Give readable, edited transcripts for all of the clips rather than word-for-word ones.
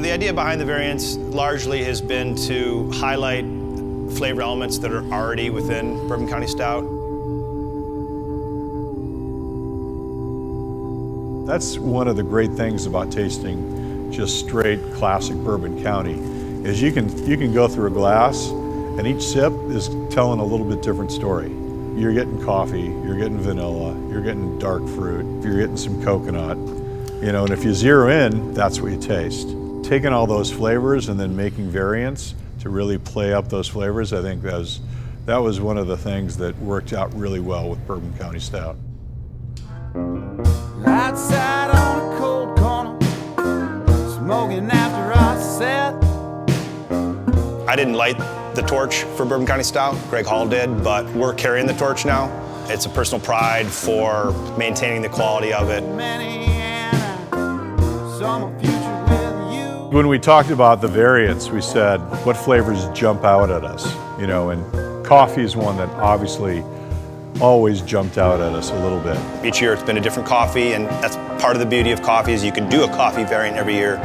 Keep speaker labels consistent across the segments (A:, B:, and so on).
A: The idea behind the variants largely has been to highlight flavor elements that are already within Bourbon County Stout.
B: That's one of the great things about tasting just straight classic Bourbon County, is you can go through a glass and each sip is telling a little bit different story. You're getting coffee, you're getting vanilla, you're getting dark fruit, you're getting some coconut, and if you zero in, that's what you taste. Taking all those flavors and then making variants to really play up those flavors, I think that was one of the things that worked out really well with Bourbon County Stout.
C: Outside on a cold corner, smoking after I set.
A: I didn't light the torch for Bourbon County Stout, Greg Hall did, but we're carrying the torch now. It's a personal pride for maintaining the quality of it.
B: When we talked about the variants, we said, what flavors jump out at us? And coffee is one that obviously always jumped out at us a little bit.
A: Each year it's been a different coffee, and that's part of the beauty of coffee is you can do a coffee variant every year,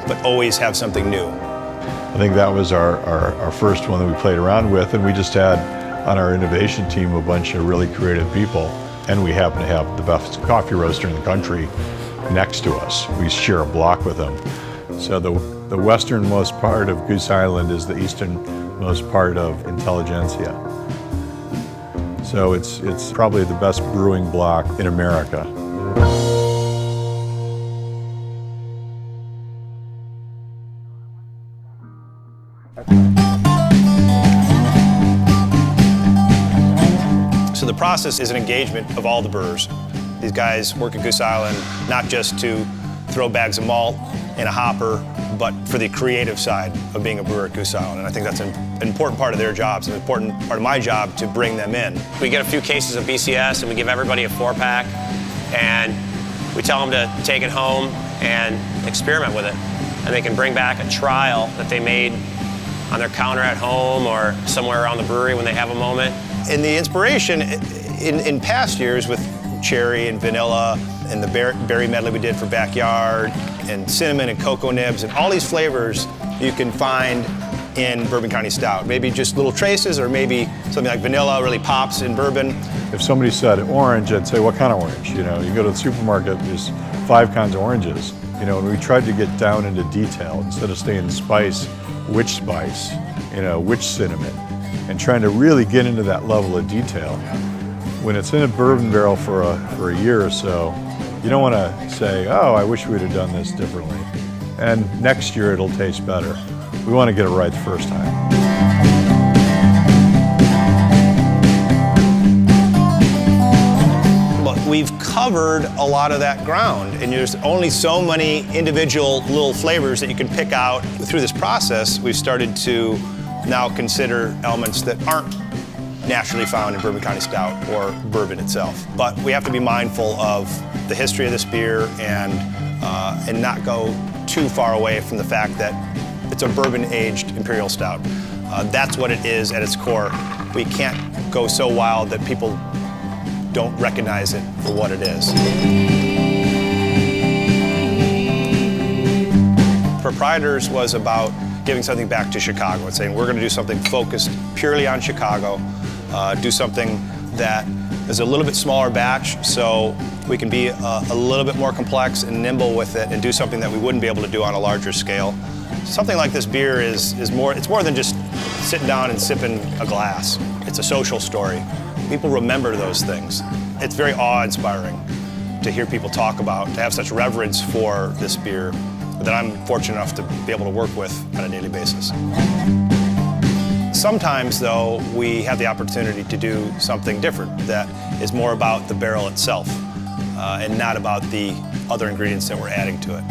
A: but always have something new.
B: I think that was our first one that we played around with, and we just had on our innovation team a bunch of really creative people, and we happen to have the best coffee roaster in the country next to us. We share a block with them. So the westernmost part of Goose Island is the easternmost part of Intelligentsia. So it's probably the best brewing block in America.
A: So the process is an engagement of all the brewers. These guys work at Goose Island not just to throw bags of malt in a hopper, but for the creative side of being a brewer at Goose Island. And I think that's an important part of their jobs, an important part of my job to bring them in.
D: We get a few cases of BCS and we give everybody a 4-pack, and we tell them to take it home and experiment with it. And they can bring back a trial that they made on their counter at home or somewhere around the brewery when they have a moment.
A: And the inspiration in past years with cherry and vanilla and the berry medley we did for Backyard and cinnamon and cocoa nibs and all these flavors you can find in Bourbon County Stout. Maybe just little traces, or maybe something like vanilla really pops in bourbon.
B: If somebody said orange, I'd say, what kind of orange? You go to the supermarket, there's 5 kinds of oranges. And we tried to get down into detail instead of staying spice, which cinnamon, and trying to really get into that level of detail. When it's in a bourbon barrel for a year or so, you don't want to say, oh, I wish we'd have done this differently. And next year it'll taste better. We want to get it right the first time.
A: We've covered a lot of that ground, and there's only so many individual little flavors that you can pick out. Through this process, we've started to now consider elements that aren't naturally found in Bourbon County Stout or bourbon itself. But we have to be mindful of the history of this beer and not go too far away from the fact that it's a bourbon-aged imperial stout. That's what it is at its core. We can't go so wild that people don't recognize it for what it is. Proprietors was about giving something back to Chicago and saying we're going to do something focused purely on Chicago, do something that is a little bit smaller batch so we can be a little bit more complex and nimble with it and do something that we wouldn't be able to do on a larger scale. Something like this beer it's more than just sitting down and sipping a glass. It's a social story. People remember those things. It's very awe-inspiring to hear people talk about, to have such reverence for this beer that I'm fortunate enough to be able to work with on a daily basis. Sometimes, though, we have the opportunity to do something different that is more about the barrel itself and not about the other ingredients that we're adding to it.